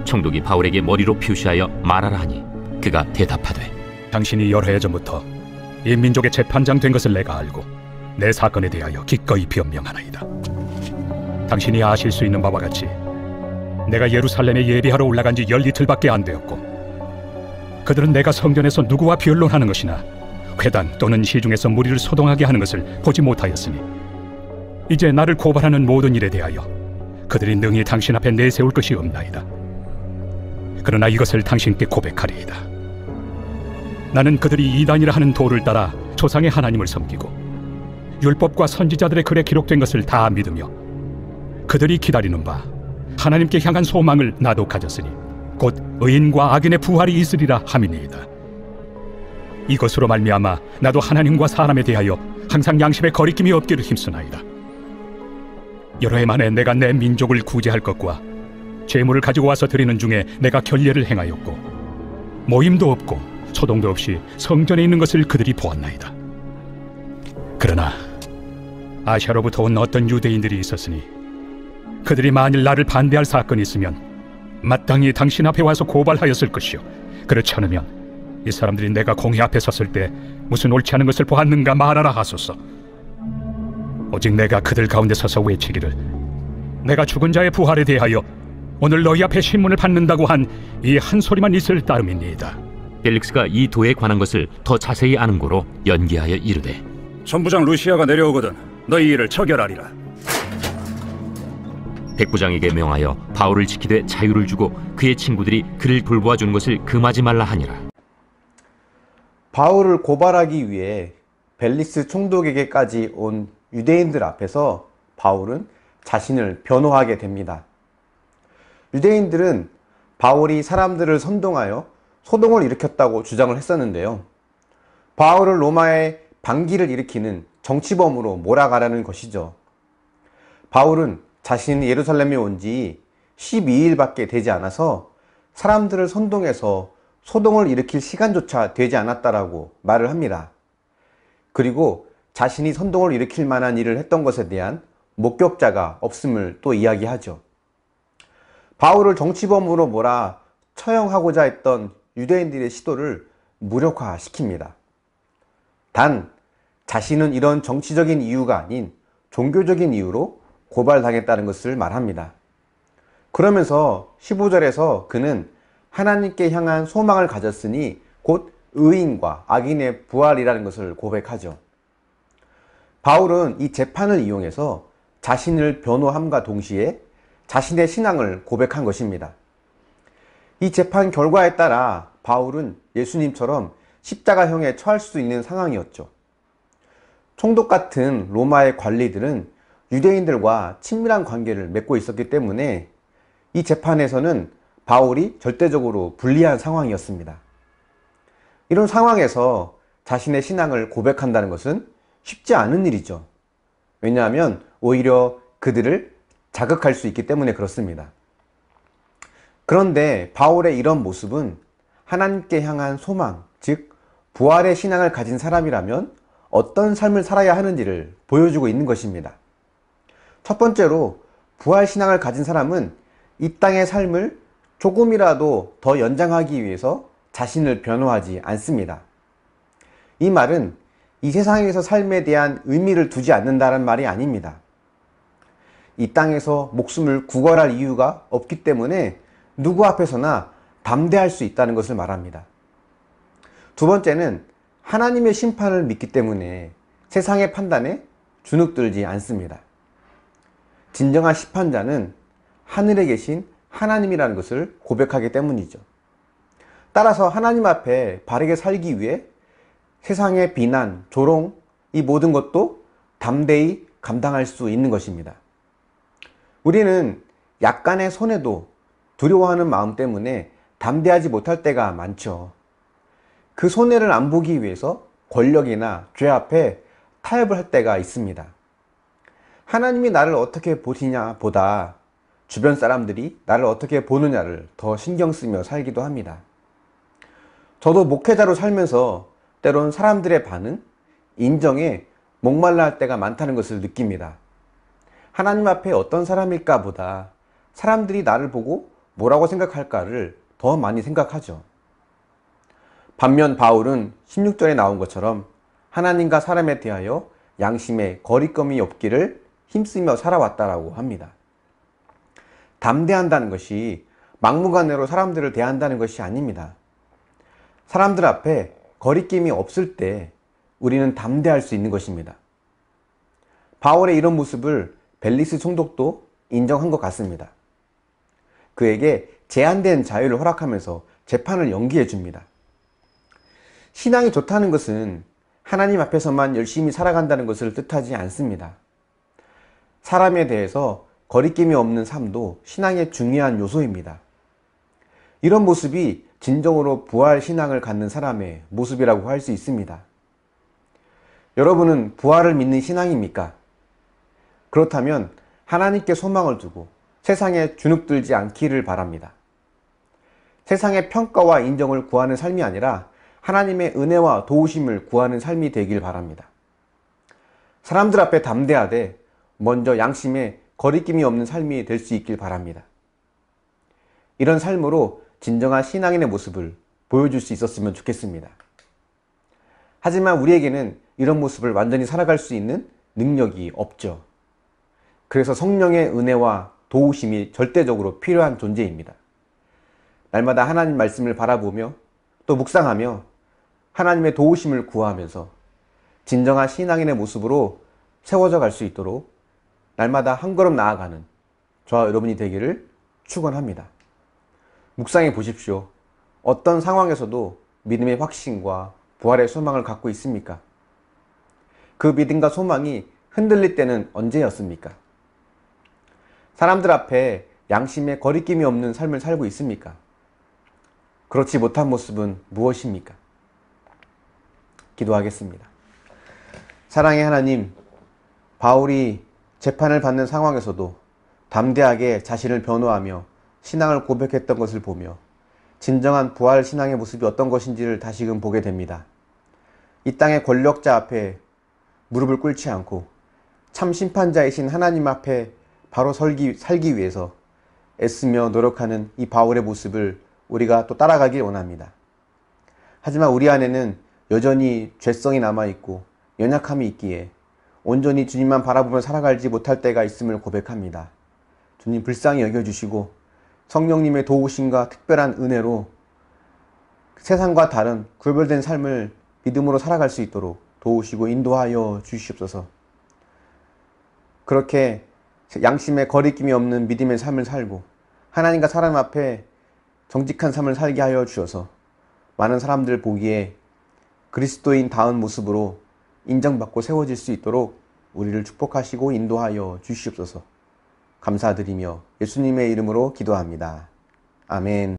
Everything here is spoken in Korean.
총독이 바울에게 머리로 표시하여 말하라 하니 그가 대답하되 당신이 여러 해 전부터 이 민족의 재판장 된 것을 내가 알고 내 사건에 대하여 기꺼이 변명하나이다. 당신이 아실 수 있는 바와 같이 내가 예루살렘에 예비하러 올라간 지 10이틀밖에 안 되었고 그들은 내가 성전에서 누구와 변론하는 것이나 회당 또는 시중에서 무리를 소동하게 하는 것을 보지 못하였으니 이제 나를 고발하는 모든 일에 대하여 그들이 능히 당신 앞에 내세울 것이 없나이다. 그러나 이것을 당신께 고백하리이다. 나는 그들이 이단이라 하는 도를 따라 조상의 하나님을 섬기고 율법과 선지자들의 글에 기록된 것을 다 믿으며 그들이 기다리는 바 하나님께 향한 소망을 나도 가졌으니 곧 의인과 악인의 부활이 있으리라 함이니이다. 이것으로 말미암아 나도 하나님과 사람에 대하여 항상 양심에 거리낌이 없기를 힘쓰나이다. 여러 해 만에 내가 내 민족을 구제할 것과 재물을 가지고 와서 드리는 중에 내가 결례를 행하였고 모임도 없고 소동도 없이 성전에 있는 것을 그들이 보았나이다. 그러나 아시아로부터 온 어떤 유대인들이 있었으니 그들이 만일 나를 반대할 사건이 있으면 마땅히 당신 앞에 와서 고발하였을 것이요 그렇지 않으면 이 사람들이 내가 공회 앞에 섰을 때 무슨 옳지 않은 것을 보았는가 말하라 하소서. 오직 내가 그들 가운데 서서 외치기를 내가 죽은 자의 부활에 대하여 오늘 너희 앞에 신문을 받는다고 한 이 한 소리만 있을 따름이니이다. 벨릭스가 이 도에 관한 것을 더 자세히 아는 고로 연기하여 이르되 천부장 루시아가 내려오거든 너희 일을 처결하리라. 백부장에게 명하여 바울을 지키되 자유를 주고 그의 친구들이 그를 돌보아 주는 것을 금하지 말라 하니라. 바울을 고발하기 위해 벨릭스 총독에게까지 온 유대인들 앞에서 바울은 자신을 변호하게 됩니다. 유대인들은 바울이 사람들을 선동하여 소동을 일으켰다고 주장을 했었는데요. 바울을 로마의 반기를 일으키는 정치범으로 몰아가라는 것이죠. 바울은 자신이 예루살렘에 온 지 12일밖에 되지 않아서 사람들을 선동해서 소동을 일으킬 시간조차 되지 않았다라고 말을 합니다. 그리고 자신이 선동을 일으킬 만한 일을 했던 것에 대한 목격자가 없음을 또 이야기하죠. 바울을 정치범으로 몰아 처형하고자 했던 유대인들의 시도를 무력화시킵니다. 단 자신은 이런 정치적인 이유가 아닌 종교적인 이유로 고발당했다는 것을 말합니다. 그러면서 15절에서 그는 하나님께 향한 소망을 가졌으니 곧 의인과 악인의 부활이라는 것을 고백하죠. 바울은 이 재판을 이용해서 자신을 변호함과 동시에 자신의 신앙을 고백한 것입니다. 이 재판 결과에 따라 바울은 예수님처럼 십자가형에 처할 수 있는 상황이었죠. 총독 같은 로마의 관리들은 유대인들과 친밀한 관계를 맺고 있었기 때문에 이 재판에서는 바울이 절대적으로 불리한 상황이었습니다. 이런 상황에서 자신의 신앙을 고백한다는 것은 쉽지 않은 일이죠. 왜냐하면 오히려 그들을 자극할 수 있기 때문에 그렇습니다. 그런데 바울의 이런 모습은 하나님께 향한 소망, 즉 부활의 신앙을 가진 사람이라면 어떤 삶을 살아야 하는지를 보여주고 있는 것입니다. 첫 번째로 부활 신앙을 가진 사람은 이 땅의 삶을 조금이라도 더 연장하기 위해서 자신을 변호하지 않습니다. 이 말은 이 세상에서 삶에 대한 의미를 두지 않는다는 말이 아닙니다. 이 땅에서 목숨을 구걸할 이유가 없기 때문에 누구 앞에서나 담대할 수 있다는 것을 말합니다. 두 번째는 하나님의 심판을 믿기 때문에 세상의 판단에 주눅들지 않습니다. 진정한 심판자는 하늘에 계신 하나님이라는 것을 고백하기 때문이죠. 따라서 하나님 앞에 바르게 살기 위해 세상의 비난, 조롱, 이 모든 것도 담대히 감당할 수 있는 것입니다. 우리는 약간의 손해도 두려워하는 마음 때문에 담대하지 못할 때가 많죠. 그 손해를 안 보기 위해서 권력이나 죄 앞에 타협을 할 때가 있습니다. 하나님이 나를 어떻게 보시냐 보다 주변 사람들이 나를 어떻게 보느냐를 더 신경 쓰며 살기도 합니다. 저도 목회자로 살면서 때론 사람들의 반응, 인정에 목말라 할 때가 많다는 것을 느낍니다. 하나님 앞에 어떤 사람일까 보다 사람들이 나를 보고 뭐라고 생각할까를 더 많이 생각하죠. 반면 바울은 16절에 나온 것처럼 하나님과 사람에 대하여 양심에 거리낌이 없기를 힘쓰며 살아왔다라고 합니다. 담대한다는 것이 막무가내로 사람들을 대한다는 것이 아닙니다. 사람들 앞에 거리낌이 없을 때 우리는 담대할 수 있는 것입니다. 바울의 이런 모습을 벨리스 총독도 인정한 것 같습니다. 그에게 제한된 자유를 허락하면서 재판을 연기해 줍니다. 신앙이 좋다는 것은 하나님 앞에서만 열심히 살아간다는 것을 뜻하지 않습니다. 사람에 대해서 거리낌이 없는 삶도 신앙의 중요한 요소입니다. 이런 모습이 진정으로 부활 신앙을 갖는 사람의 모습이라고 할 수 있습니다. 여러분은 부활을 믿는 신앙입니까? 그렇다면 하나님께 소망을 두고 세상에 주눅들지 않기를 바랍니다. 세상의 평가와 인정을 구하는 삶이 아니라 하나님의 은혜와 도우심을 구하는 삶이 되길 바랍니다. 사람들 앞에 담대하되 먼저 양심에 거리낌이 없는 삶이 될 수 있길 바랍니다. 이런 삶으로 진정한 신앙인의 모습을 보여줄 수 있었으면 좋겠습니다. 하지만 우리에게는 이런 모습을 완전히 살아갈 수 있는 능력이 없죠. 그래서 성령의 은혜와 도우심이 절대적으로 필요한 존재입니다. 날마다 하나님 말씀을 바라보며 또 묵상하며 하나님의 도우심을 구하면서 진정한 신앙인의 모습으로 세워져 갈 수 있도록 날마다 한 걸음 나아가는 저와 여러분이 되기를 축원합니다. 묵상해 보십시오. 어떤 상황에서도 믿음의 확신과 부활의 소망을 갖고 있습니까? 그 믿음과 소망이 흔들릴 때는 언제였습니까? 사람들 앞에 양심에 거리낌이 없는 삶을 살고 있습니까? 그렇지 못한 모습은 무엇입니까? 기도하겠습니다. 사랑의 하나님, 바울이 재판을 받는 상황에서도 담대하게 자신을 변호하며 신앙을 고백했던 것을 보며 진정한 부활 신앙의 모습이 어떤 것인지를 다시금 보게 됩니다. 이 땅의 권력자 앞에 무릎을 꿇지 않고 참 심판자이신 하나님 앞에 바로 살기 위해서 애쓰며 노력하는 이 바울의 모습을 우리가 또 따라가길 원합니다. 하지만 우리 안에는 여전히 죄성이 남아있고 연약함이 있기에 온전히 주님만 바라보며 살아가지 못할 때가 있음을 고백합니다. 주님 불쌍히 여겨주시고 성령님의 도우심과 특별한 은혜로 세상과 다른 구별된 삶을 믿음으로 살아갈 수 있도록 도우시고 인도하여 주시옵소서. 그렇게 양심에 거리낌이 없는 믿음의 삶을 살고 하나님과 사람 앞에 정직한 삶을 살게 하여 주셔서 많은 사람들 보기에 그리스도인 다운 모습으로 인정받고 세워질 수 있도록 우리를 축복하시고 인도하여 주시옵소서. 감사드리며 예수님의 이름으로 기도합니다. 아멘.